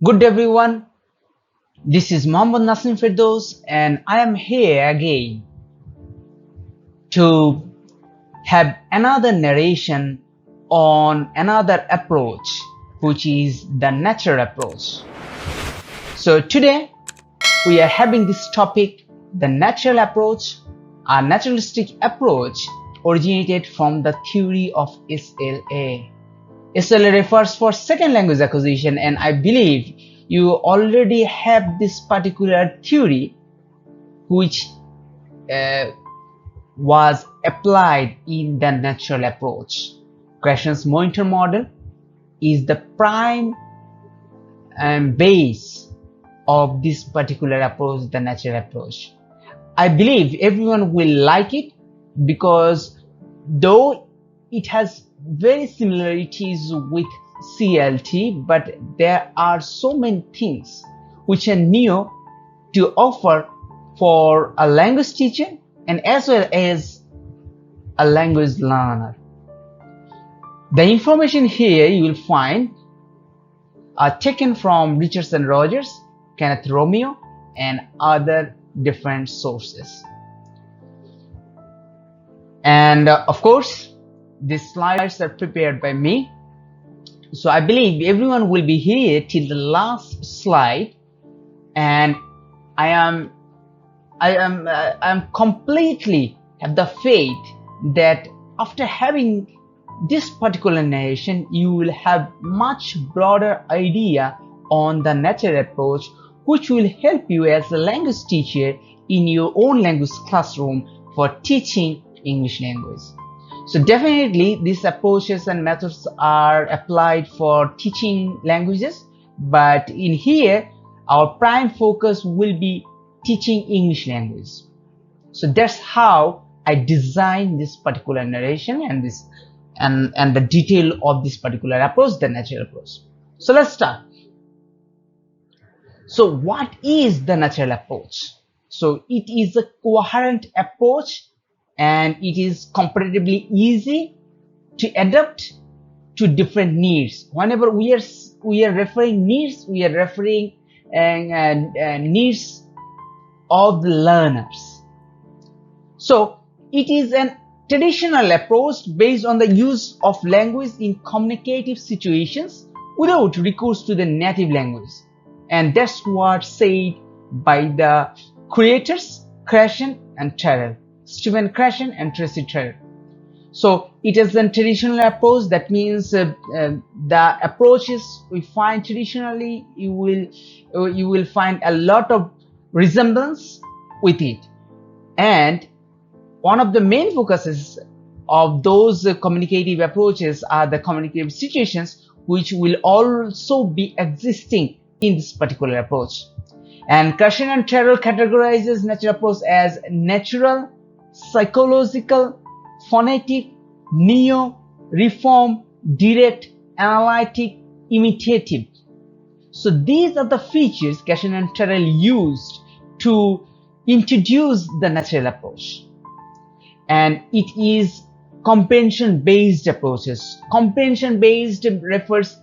Good everyone, this is Mohammad Nasim Firdaus and I am here again to have another narration on another approach, which is the natural approach. So today we are having this topic, the natural approach, a naturalistic approach originated from the theory of SLA. SLA refers for second language acquisition, and I believe you already have this particular theory which was applied in the natural approach. Krashen's monitor model is the prime base of this particular approach, the natural approach. I believe everyone will like it because though it has very similarities with CLT, but there are so many things which are new to offer for a language teacher and as well as a language learner. The information here you will find are taken from Richards and Rodgers, Kenneth Romeo, and other different sources. And of course, these slides are prepared by me. So I believe everyone will be here till the last slide, and I am completely have the faith that after having this particular narration, you will have much broader idea on the natural approach, which will help you as a language teacher in your own language classroom for teaching English language. So definitely these approaches and methods are applied for teaching languages, but in here our prime focus will be teaching English language. So that's how I designed this particular narration and this and the detail of this particular approach, the natural approach. So let's start. So what is the natural approach? So it is a coherent approach and it is comparatively easy to adapt to different needs. Whenever we are referring needs, we are referring needs of the learners. So it is an traditional approach based on the use of language in communicative situations without recourse to the native language, and that's what said by the creators Krashen and Terrell, Stephen Krashen and Tracy Terrell. So it is a traditional approach. That means the approaches we find traditionally, you will find a lot of resemblance with it, and one of the main focuses of those communicative approaches are the communicative situations which will also be existing in this particular approach. And Krashen and Terrell categorizes natural approach as natural, psychological, phonetic, neo, reform, direct, analytic, imitative. So these are the features Krashen and Terrell used to introduce the natural approach. And it is comprehension based approaches. Comprehension based refers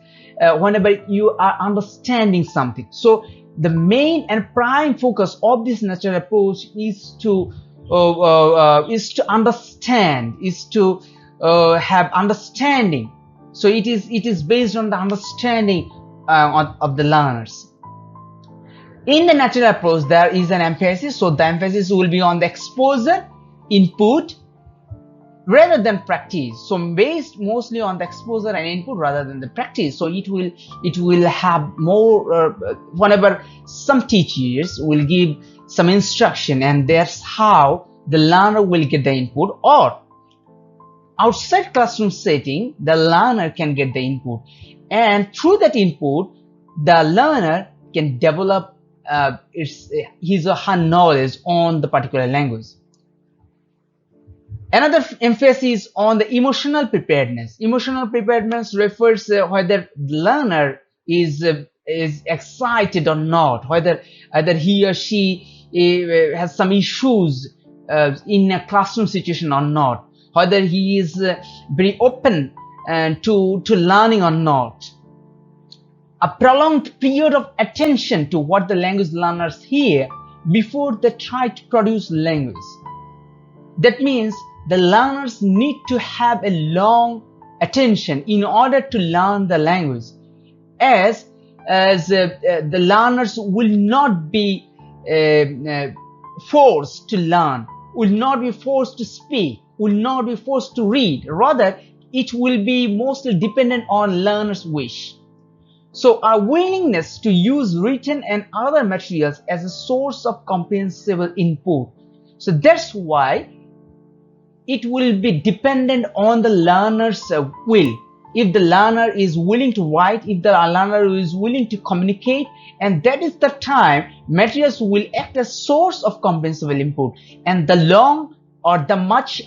whenever you are understanding something. So the main and prime focus of this natural approach is to understand, is to have understanding. So it is based on the understanding of the learners. In the natural approach, there is an emphasis. So the emphasis will be on the exposure, input, rather than practice. So based mostly on the exposure and input rather than the practice. So it will have more whenever some teachers will give some instruction, and that's how the learner will get the input, or outside classroom setting the learner can get the input, and through that input the learner can develop his or her knowledge on the particular language. Another emphasis on the emotional preparedness. Emotional preparedness refers whether the learner is excited or not, whether either he or she has some issues in a classroom situation or not, whether he is very open to learning or not. a prolonged period of attention to what the language learners hear before they try to produce language. That means the learners need to have a long attention in order to learn the language, as the learners will not be forced to learn, will not be forced to speak, will not be forced to read. Rather, it will be mostly dependent on learners' wish. So our willingness to use written and other materials as a source of comprehensible input. So that's why it will be dependent on the learner's will. If the learner is willing to write, if the learner is willing to communicate, and that is the time materials will act as source of comprehensible input, and the long or the much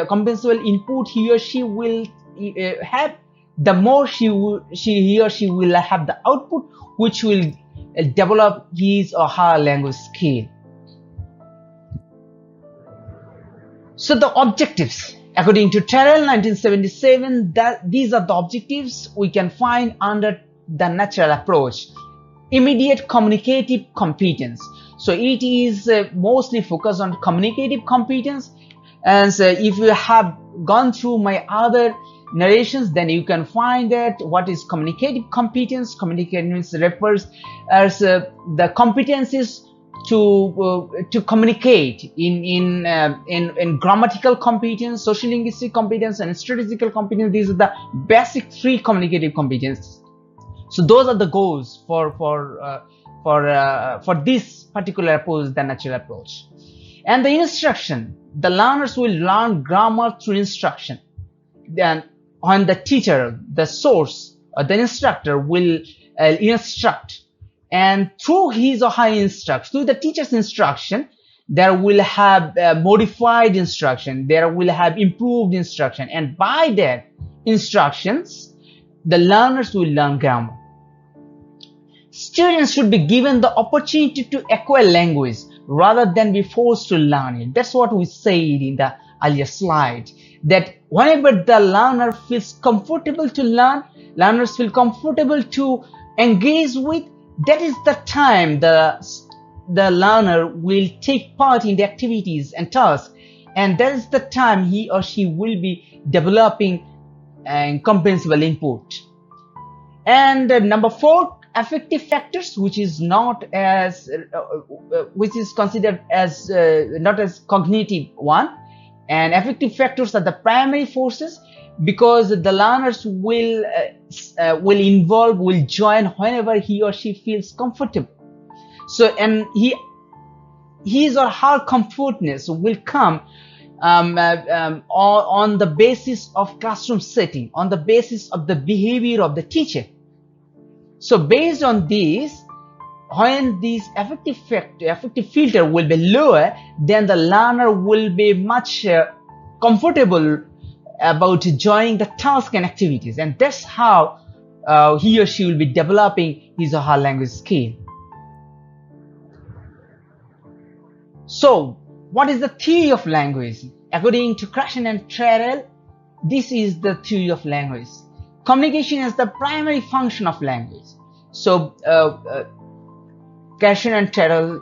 comprehensible input he or she will have, the more he or she will have the output, which will develop his or her language skill. So the objectives, according to Terrell 1977, these are the objectives we can find under the natural approach. Immediate communicative competence. So it is mostly focused on communicative competence. And so if you have gone through my other narrations, then you can find that what is communicative competence. Communicative refers as the competencies to communicate in grammatical competence, social linguistic competence, and statistical competence. These are the basic three communicative competences. So those are the goals for this particular approach, the natural approach. And the instruction, the learners will learn grammar through instruction. Then when the teacher, the source, or the instructor will instruct, and through his or her instruction, through the teacher's instruction, there will have modified instruction, there will have improved instruction, and by that instructions, the learners will learn grammar. Students should be given the opportunity to acquire language rather than be forced to learn it. That's what we said in the earlier slide, that whenever the learner feels comfortable to learn, learners feel comfortable to engage with, that is the time the learner will take part in the activities and tasks, and that is the time he or she will be developing comprehensible input. And number 4, affective factors, which is not as which is considered as not as cognitive one. And affective factors are the primary forces, because the learners will join whenever he or she feels comfortable. So, and his or her comfortness will come on the basis of classroom setting, on the basis of the behavior of the teacher. So based on this, when this affective filter will be lower, then the learner will be much comfortable about joining the task and activities, and that's how he or she will be developing his or her language skill. So what is the theory of language? According to Krashen and Terrell, this is the theory of language. Communication is the primary function of language. So Krashen and Terrell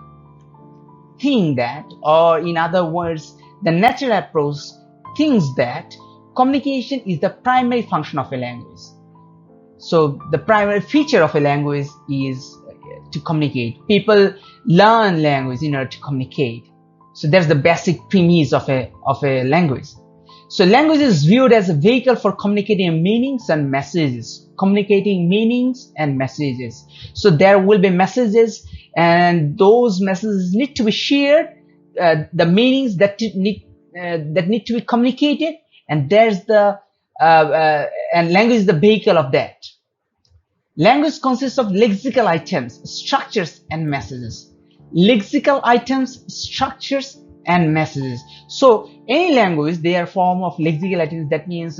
think that, or in other words, the natural approach thinks that communication is the primary function of a language. So the primary feature of a language is to communicate. People learn language in order to communicate. So that's the basic premise of a language. So language is viewed as a vehicle for communicating meanings and messages. Communicating meanings and messages. So there will be messages, and those messages need to be shared. The meanings that need to be communicated, and there's the and language is the vehicle of that. Language consists of lexical items, structures, and messages. Lexical items, structures, and messages. So any language, they are form of lexical items. That means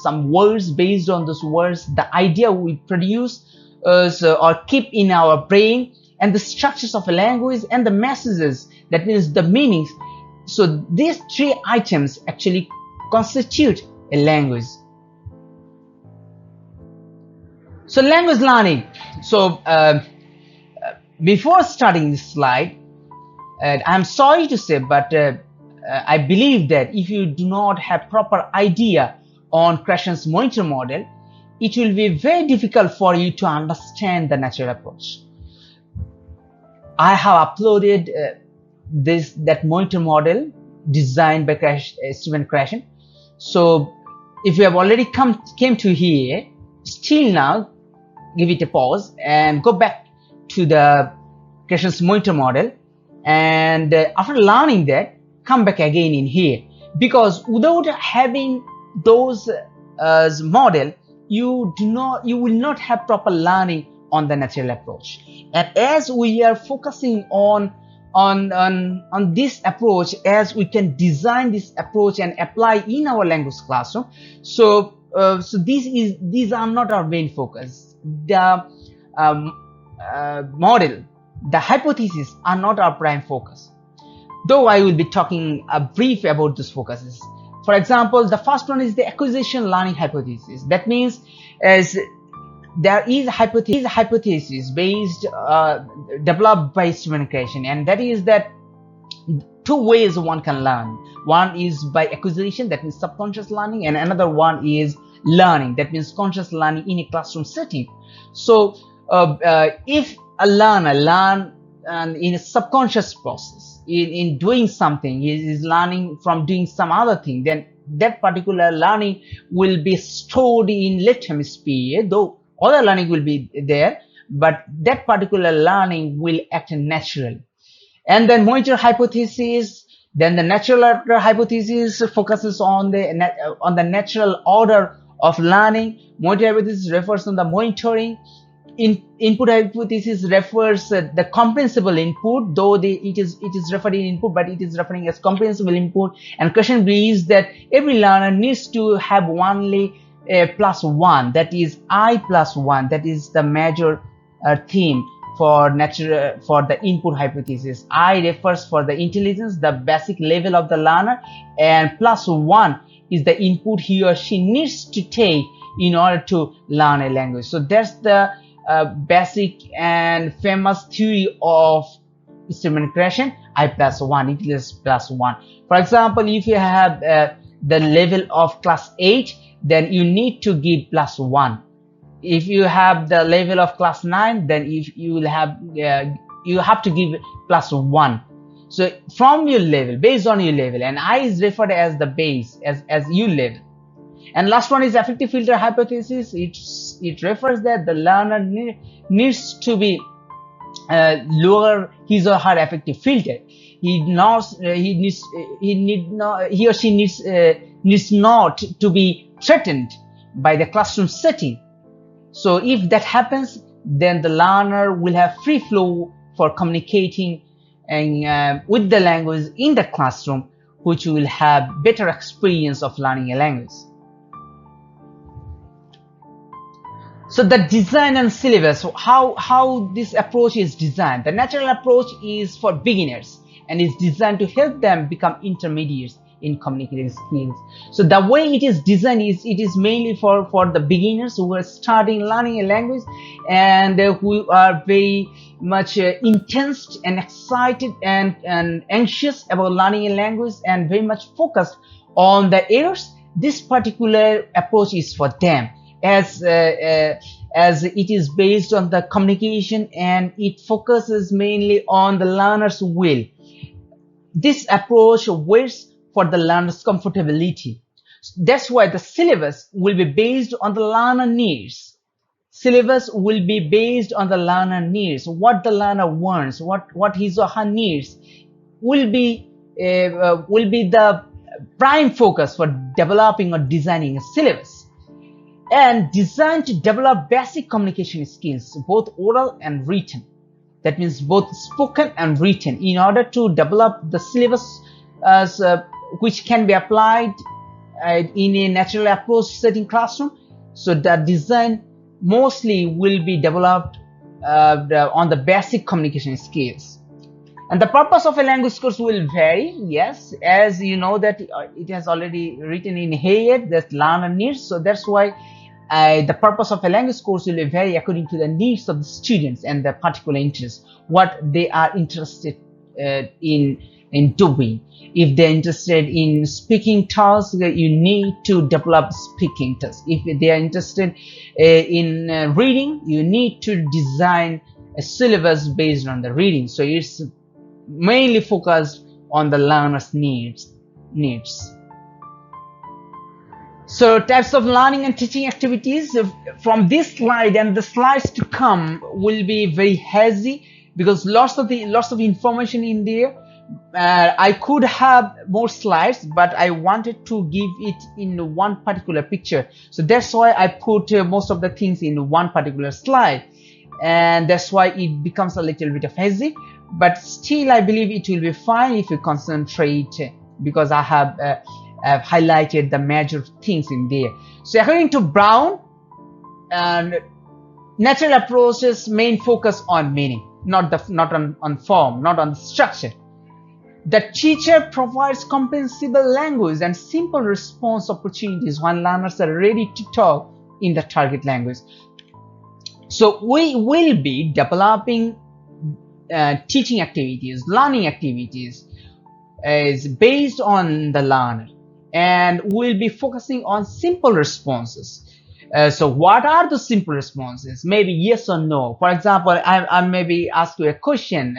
some words. Based on those words, the idea we produce or keep in our brain, and the structures of a language, and the messages, that means the meanings. So these 3 items actually constitute a language. So language learning. So before starting this slide, I'm sorry to say, but I believe that if you do not have proper idea on Krashen's monitor model, it will be very difficult for you to understand the natural approach. I have uploaded that monitor model designed by Stephen Krashen. So if you have already came to here, still now give it a pause and go back to the Krashen's monitor model, and after learning that, come back again in here, because without having those model, you will not have proper learning on the natural approach. And as we are focusing on this approach, as we can design this approach and apply in our language classroom, so these are not our main focus. The model, the hypotheses are not our prime focus, though I will be talking brief about those focuses. For example, the first one is the acquisition learning hypothesis. That means as there is a hypothesis based developed by Stephen Krashen, and that is that two ways one can learn. One is by acquisition, that means subconscious learning, and another one is learning, that means conscious learning in a classroom setting. So if a learner learn in a subconscious process, in doing something, he is learning from doing some other thing, then that particular learning will be stored in left hemisphere, though other learning will be there, but that particular learning will act natural. And then monitor hypothesis, then the natural order hypothesis focuses on the natural order of learning. Monitor hypothesis refers on the monitoring. Input hypothesis refers the comprehensible input, though it is referred in input, but it is referring as comprehensible input. And Krashen believes that every learner needs to have only +1, that is I +1, that is the major theme for the input hypothesis. I refers for the intelligence, the basic level of the learner, and +1 is the input he or she needs to take in order to learn a language. So that's the basic and famous theory of Stephen Krashen, I +1, intelligence +1. For example, if you have the level of class 8, then you need to give +1. If you have the level of class 9, then you have to give +1. So from your level, based on your level, and I is referred as the base, as you level. And last one is affective filter hypothesis. It refers that the learner needs to be lower his or her affective filter. He or she needs not to be threatened by the classroom setting. So if that happens, then the learner will have free flow for communicating and with the language in the classroom, which will have better experience of learning a language. So the design and syllabus, how this approach is designed. The natural approach is for beginners and is designed to help them become intermediates in communicating skills. So the way it is designed is it is mainly for the beginners who are starting learning a language and who are very much intense and excited and anxious about learning a language and very much focused on the errors. This particular approach is for them, as it is based on the communication and it focuses mainly on the learner's will. This approach waits for the learner's comfortability. That's why the syllabus will be based on the learner needs. Syllabus will be based on the learner needs. What the learner wants, what his or her needs will be the prime focus for developing or designing a syllabus. And designed to develop basic communication skills, both oral and written. That means both spoken and written, in order to develop the syllabus which can be applied in a natural approach setting classroom. So the design mostly will be developed on the basic communication skills. And the purpose of a language course will vary, yes, as you know that it has already written in here that learner needs. So that's why the purpose of a language course will vary according to the needs of the students and their particular interests, what they are interested in doing. If they're interested in speaking tasks, you need to develop speaking tasks. If they are interested in reading, you need to design a syllabus based on the reading. So it's mainly focused on the learner's needs. So types of learning and teaching activities from this slide and the slides to come will be very hazy because lots of information in there. I could have more slides, but I wanted to give it in one particular picture. So that's why I put most of the things in one particular slide, and that's why it becomes a little bit of hazy. But still, I believe it will be fine if you concentrate because I have I've highlighted the major things in there. So according to Brown, natural approaches main focus on meaning, not on form, not on structure. The teacher provides comprehensible language and simple response opportunities when learners are ready to talk in the target language. So we will be developing teaching activities, learning activities is based on the learner, and we'll be focusing on simple responses. So what are the simple responses? Maybe yes or no. For example, I maybe ask you a question,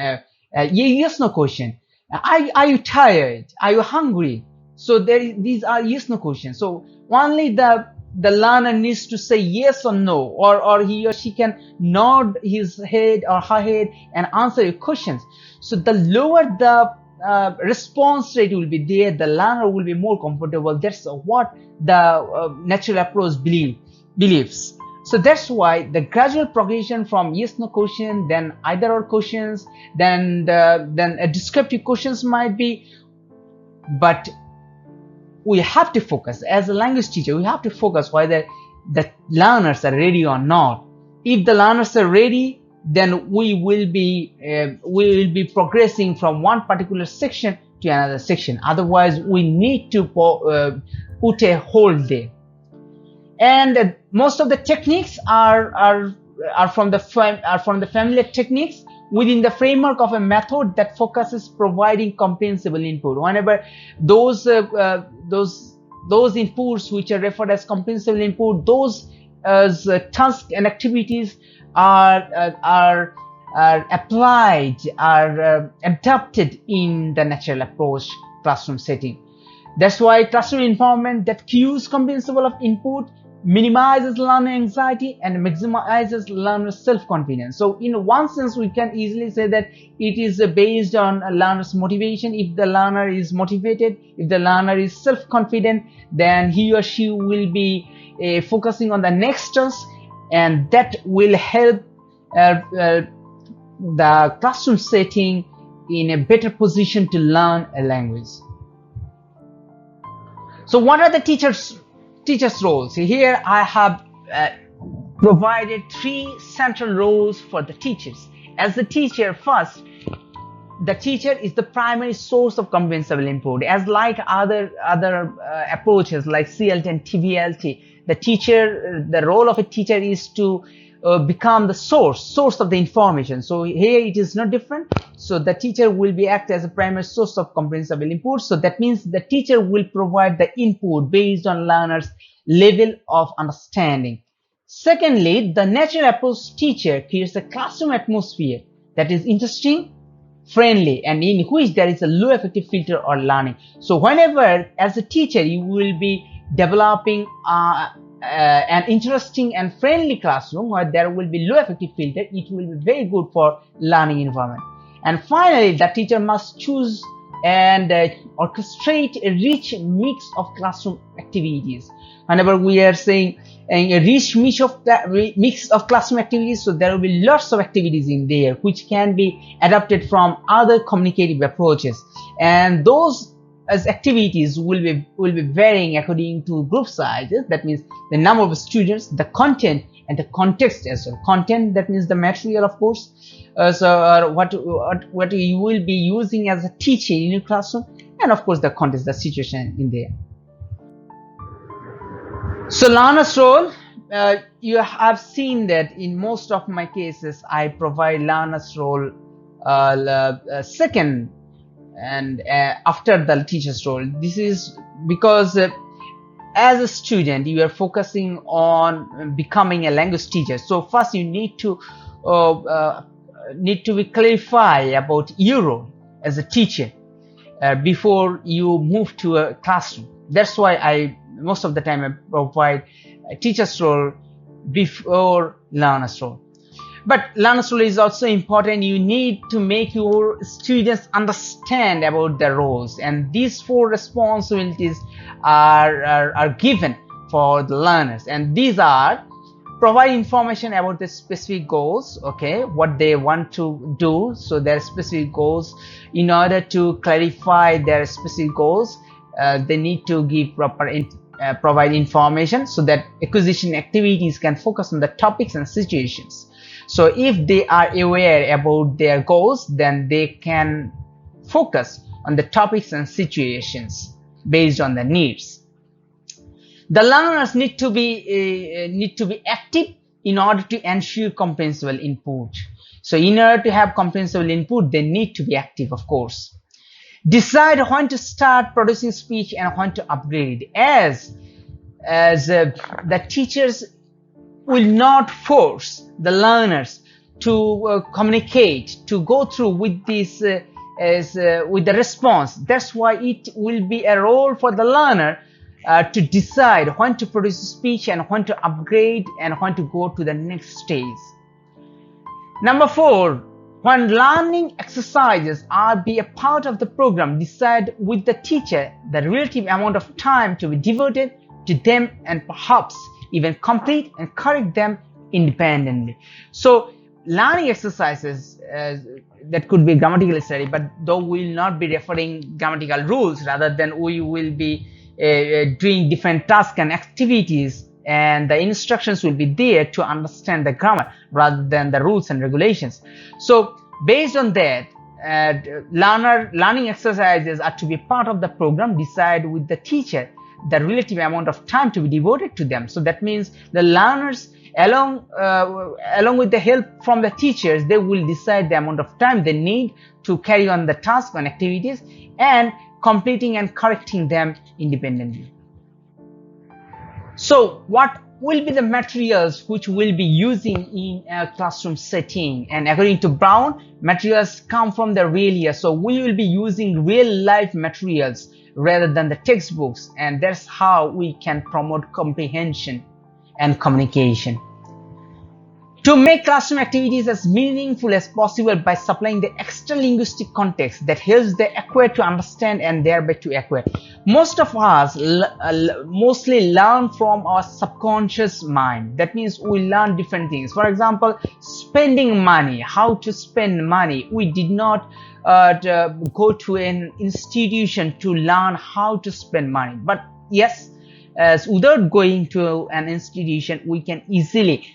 yes no question. Are you tired? Are you hungry? So these are yes no questions. So only the learner needs to say yes or no, or he or she can nod his head or her head and answer your questions. So the lower the response rate will be there, the learner will be more comfortable. That's what the natural approach believes. So that's why the gradual progression from yes no question, then either or questions, then a descriptive questions might be. But we have to focus as a language teacher, we have to focus whether the learners are ready or not. If the learners are ready, then we will be progressing from one particular section to another section. Otherwise, we need to put a hold there. And most of the techniques are from the familiar techniques within the framework of a method that focuses providing comprehensible input. Whenever those inputs which are referred as comprehensible input, those tasks and activities are applied, are adapted in the natural approach classroom setting. That's why classroom environment that cues comprehensible of input minimizes learner anxiety and maximizes learner self-confidence. So in one sense, we can easily say that it is based on a learner's motivation. If the learner is motivated, if the learner is self-confident, then he or she will be focusing on the next task, and that will help the classroom setting in a better position to learn a language. So what are the teachers' roles? Here I have provided 3 central roles for the teachers. As the teacher, first, the teacher is the primary source of comprehensible input. As like other approaches like CLT and TVLT, the role of a teacher is to become the source of the information. So here it is not different. So the teacher will be act as a primary source of comprehensible input. So that means the teacher will provide the input based on learners' level of understanding. Secondly, the natural approach teacher creates a classroom atmosphere that is interesting, friendly, and in which there is a low affective filter or learning. So whenever as a teacher you will be developing an interesting and friendly classroom where there will be low affective filter, it will be very good for learning environment. And finally, the teacher must choose and orchestrate a rich mix of classroom activities. Whenever we are saying a rich mix of classroom activities, so there will be lots of activities in there which can be adapted from other communicative approaches, and those as activities will be varying according to group sizes. That means the number of students, the content, and the context as well. Content, that means the material, of course. What you will be using as a teacher in your classroom, and of course the context, the situation in there. So learner's role, you have seen that in most of my cases I provide learner's role second and after the teacher's role. This is because as a student you are focusing on becoming a language teacher. So first you need to be clarify about your role as a teacher before you move to a classroom. That's why most of the time I provide a teacher's role before learner's role. But learner's role is also important. You need to make your students understand about the roles, and these 4 responsibilities are given for the learners, and these are: provide information about the specific goals, okay, what they want to do. So their specific goals, in order to clarify their specific goals, they need to give proper provide information so that acquisition activities can focus on the topics and situations. So if they are aware about their goals, then they can focus on the topics and situations based on the needs. The learners need to be active in order to ensure compensable input. So in order to have compensable input, they need to be active, of course. Decide when to start producing speech and when to upgrade, as the teachers will not force the learners to communicate, to go through with this with the response. That's why it will be a role for the learner to decide when to produce speech and when to upgrade and when to go to the next stage. Number 4, when learning exercises are be a part of the program, decide with the teacher the relative amount of time to be devoted to them, and perhaps even complete and correct them independently. So learning exercises that could be grammatical study, but though we will not be referring grammatical rules, rather than we will be doing different tasks and activities, and the instructions will be there to understand the grammar rather than the rules and regulations. So based on that, learning exercises are to be part of the program. Decide with the teacher the relative amount of time to be devoted to them. So that means the learners, along with the help from the teachers, they will decide the amount of time they need to carry on the task and activities, and completing and correcting them independently. So what will be the materials which we'll be using in a classroom setting? And according to Brown, materials come from the real year. So we will be using real life materials rather than the textbooks, and that's how we can promote comprehension and communication. To make classroom activities as meaningful as possible by supplying the extra linguistic context that helps the acquire to understand and thereby to acquire. Most of us mostly learn from our subconscious mind. That means we learn different things. For example, spending money, how to spend money. We did not go to an institution to learn how to spend money. But yes, without going to an institution, we can easily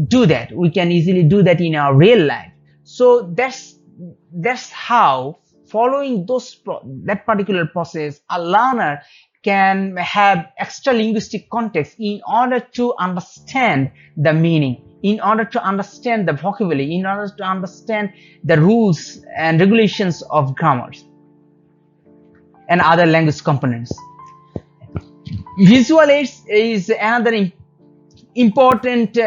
do that. We can easily do that in our real life. So that's how, following that particular process, a learner can have extra linguistic context in order to understand the meaning, in order to understand the vocabulary, in order to understand the rules and regulations of grammar and other language components. Visual aids is another important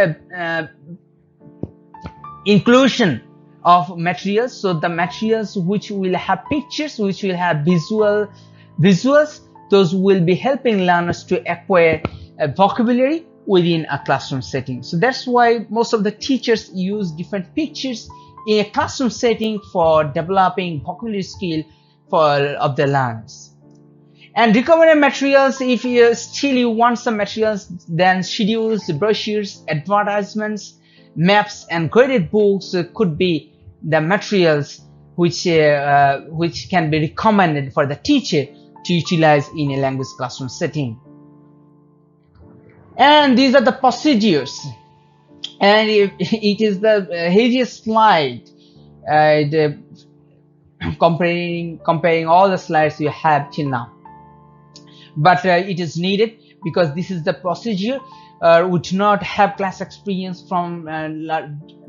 inclusion of materials. So the materials which will have pictures, which will have visuals, those will be helping learners to acquire vocabulary within a classroom setting. So that's why most of the teachers use different pictures in a classroom setting for developing vocabulary skill of the learners. And recommended materials, if you want some materials, then schedules, brochures, advertisements, maps, and graded books could be the materials which can be recommended for the teacher to utilize in a language classroom setting. And these are the procedures, and it is the easiest slide comparing all the slides you have till now. But it is needed. because this is the procedure. We do not have class experience from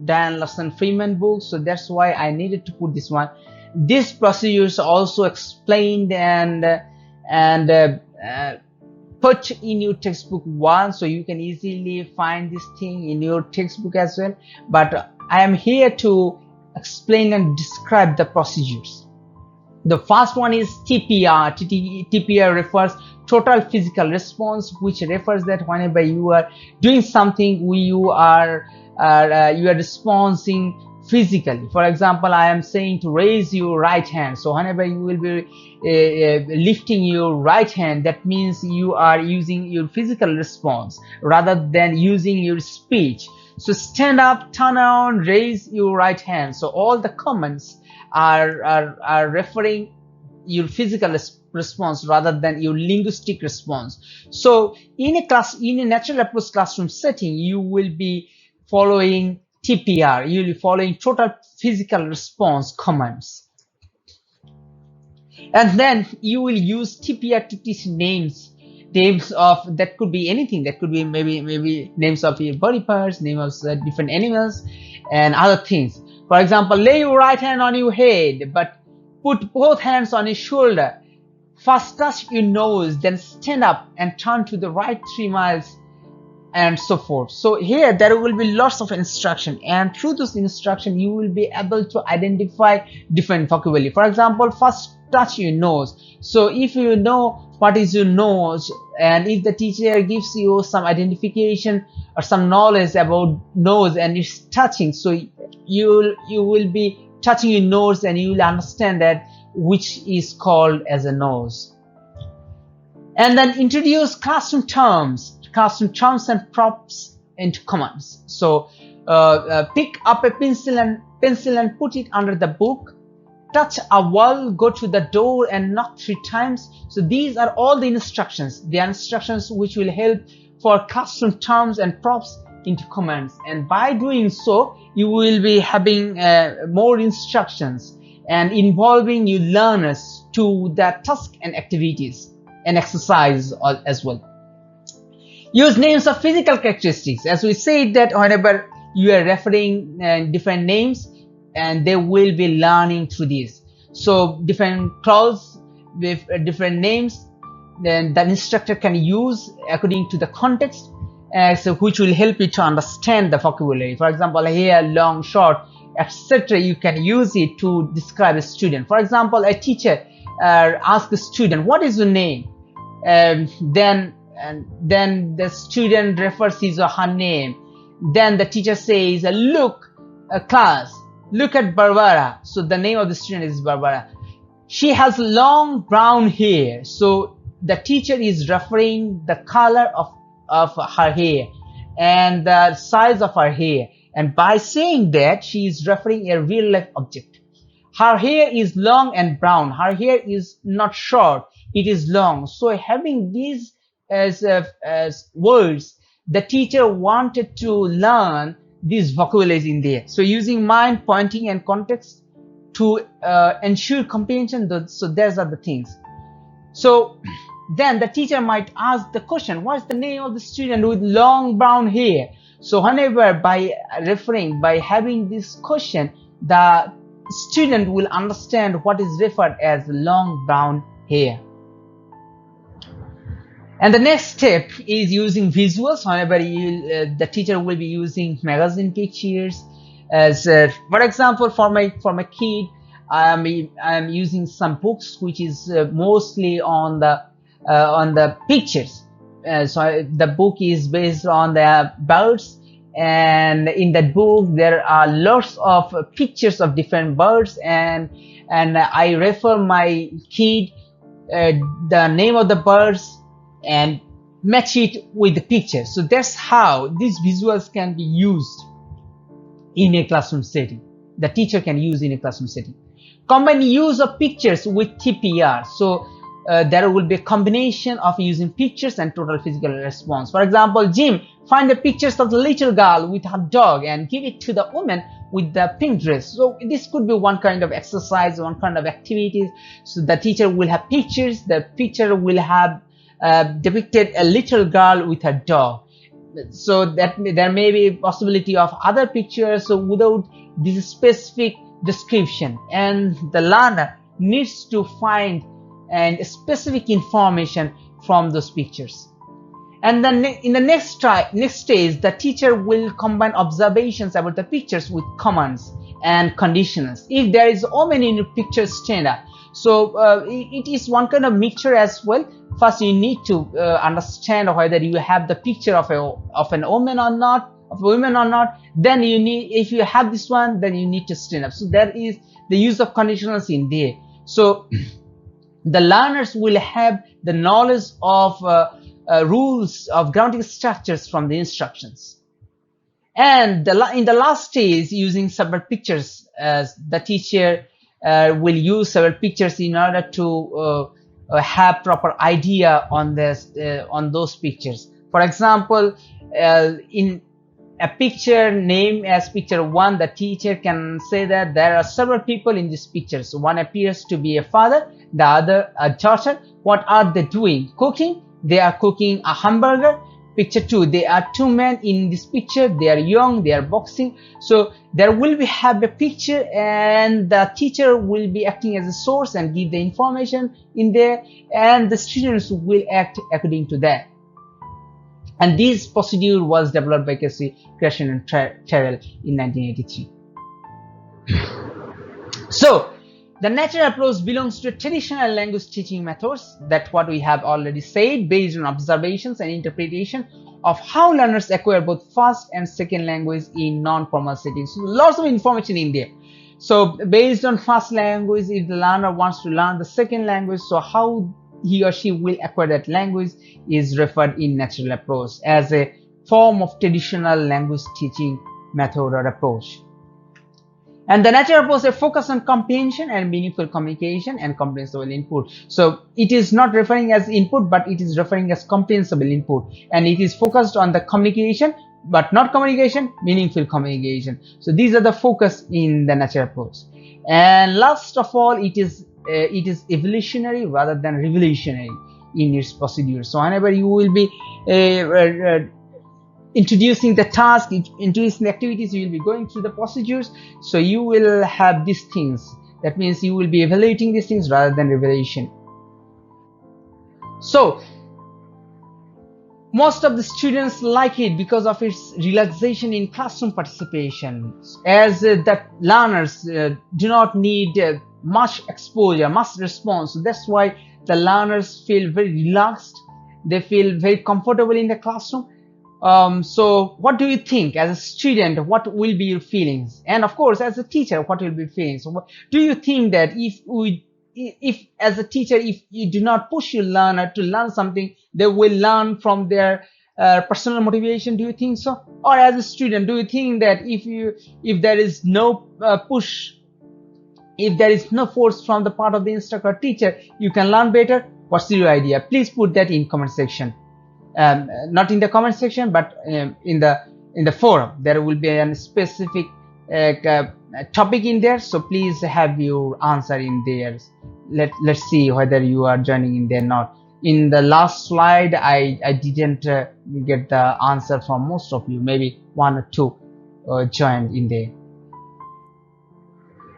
Dan Larson Freeman book, so that's why I needed to put this one. This procedure is also explained and put in your textbook one, so you can easily find this thing in your textbook as well. But I am here to explain and describe the procedures. The first one is TPR. TPR refers total physical response, which refers that whenever you are doing something, you are responding physically. For example, I am saying to raise your right hand. So whenever you will be lifting your right hand, that means you are using your physical response rather than using your speech. So stand up, turn around, raise your right hand. So all the comments are referring your physical response rather than your linguistic response. So in a natural approach classroom setting, you will be following TPR. You will be following total physical response commands, and then you will use TPR to teach names of, that could be anything, that could be maybe names of your body parts, names of different animals and other things. For example, lay your right hand on your head, but put both hands on your shoulder. First touch your nose, then stand up and turn to the right 3 miles, and so forth. So here there will be lots of instruction, and through this instruction you will be able to identify different vocabulary. For example, first touch your nose. So if you know what is your nose, and if the teacher gives you some identification or some knowledge about nose and it's touching, so you will be touching your nose and you will understand that which is called as a nose. And then introduce classroom terms and props into commands. So pick up a pencil and put it under the book. Touch a wall, go to the door and knock 3 times. So these are all the instructions. The instructions which will help for classroom terms and props into commands. And by doing so, you will be having more instructions and involving your learners to the task and activities and exercise as well. Use names of physical characteristics. As we said that whenever you are referring different names, and they will be learning through this. So different clothes with different names, then the instructor can use according to the context, so which will help you to understand the vocabulary. For example, here, long, short, etc. You can use it to describe a student. For example, a teacher asks a student, "What is your name?" Then the student refers his or her name. Then the teacher says, "Look, class, look at Barbara." So the name of the student is Barbara. She has long brown hair. So the teacher is referring the color of her hair and the size of her hair. And by saying that, she is referring a real life object. Her hair is long and brown. Her hair is not short, it is long. So having these as words, the teacher wanted to learn these vocabularies in there. So using mind, pointing and context to ensure comprehension. So those are the things. So then the teacher might ask the question, "What's the name of the student with long brown hair?" So whenever by having this question, the student will understand what is referred as long brown hair. And the next step is using visuals. Whenever the teacher will be using magazine pictures, as for example, for my kid, I'm using some books which is mostly on the pictures. So the book is based on the birds, and in that book there are lots of pictures of different birds, and I refer my kid the name of the birds and match it with the picture. So that's how these visuals can be used in a classroom setting. The teacher can use in a classroom setting. Combine use of pictures with TPR. So there will be a combination of using pictures and total physical response. For example, Jim, find the pictures of the little girl with her dog and give it to the woman with the pink dress. So this could be one kind of exercise, one kind of activity. So the teacher will have pictures, the picture will have depicted a little girl with her dog. So that there may be a possibility of other pictures without this specific description, and the learner needs to find and specific information from those pictures. And then in the next stage, the teacher will combine observations about the pictures with commands and conditionals. If there is so many pictures standard, so it is one kind of mixture as well. First, you need to understand whether you have the picture of an woman or not, of a woman or not. Then you need, if you have this one, then you need to stand up. So there is the use of conditionals in there. So the learners will have the knowledge of rules of grounding structures from the instructions. And in the last stage, using several pictures, the teacher will use several pictures in order to have proper idea on this on those pictures. For example, in a picture named as picture 1, the teacher can say that there are several people in this picture. So one appears to be a father, the other a daughter. What are they doing? Cooking. They are cooking a hamburger. Picture 2, they are 2 men in this picture. They are young, they are boxing. So there will be have a picture, and the teacher will be acting as a source and give the information in there, and the students will act according to that. And this procedure was developed by Krashen and Terrell in 1983. So the natural approach belongs to traditional language teaching methods. That's what we have already said, based on observations and interpretation of how learners acquire both first and second language in non-formal settings. So lots of information in there. So based on first language, if the learner wants to learn the second language, so how he or she will acquire that language is referred in natural approach as a form of traditional language teaching method or approach. And the natural approach is focus on comprehension and meaningful communication and comprehensible input. So it is not referring as input, but it is referring as comprehensible input, and it is focused on the communication, but not communication, meaningful communication. So these are the focus in the natural approach. And last of all, it is evolutionary rather than revolutionary in its procedure. So whenever you will be introducing the task, introducing the activities, you will be going through the procedures. So you will have these things. That means you will be evaluating these things rather than revelation. So most of the students like it because of its relaxation in classroom participation, as the learners do not need much exposure, much response. So that's why the learners feel very relaxed. They feel very comfortable in the classroom. So what do you think as a student? What will be your feelings? And of course, as a teacher, what will be your feelings? So do you think that if as a teacher, if you do not push your learner to learn something, they will learn from their personal motivation? Do you think so? Or as a student, do you think that if there is no push, if there is no force from the part of the instructor or teacher, you can learn better? What's your idea? Please put that in comment section. Not in the comment section, but in the forum. There will be a specific topic in there, so please have your answer in there. Let's see whether you are joining in there or not. In the last slide, I didn't get the answer from most of you. Maybe 1 or 2 joined in there.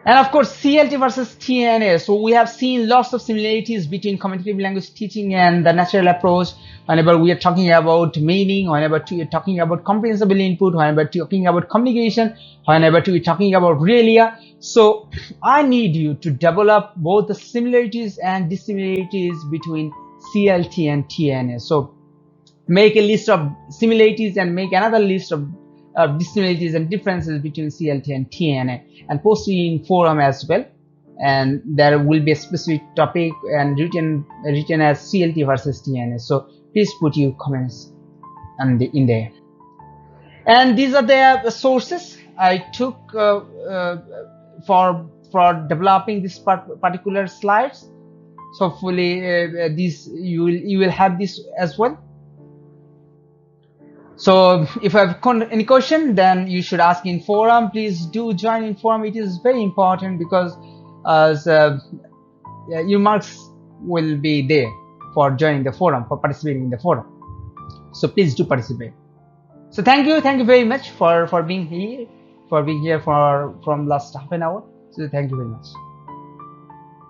And of course, CLT versus TNA. So we have seen lots of similarities between communicative language teaching and the natural approach. Whenever we are talking about meaning, whenever we are talking about comprehensible input, whenever we are talking about communication, whenever we are talking about realia. So I need you to develop both the similarities and dissimilarities between CLT and TNA. So make a list of similarities and make another list of dissimilarities and differences between CLT and TNA, and post it in forum as well. And there will be a specific topic and written as CLT versus TNA. So please put your comments in there. And these are the sources I took for developing this particular slides. So hopefully this you will have this as well. So if you have any question, then you should ask in forum. Please do join in forum. It is very important because your marks will be there for joining the forum, for participating in the forum. So please do participate. So thank you very much for being here, from last half an hour. So thank you very much.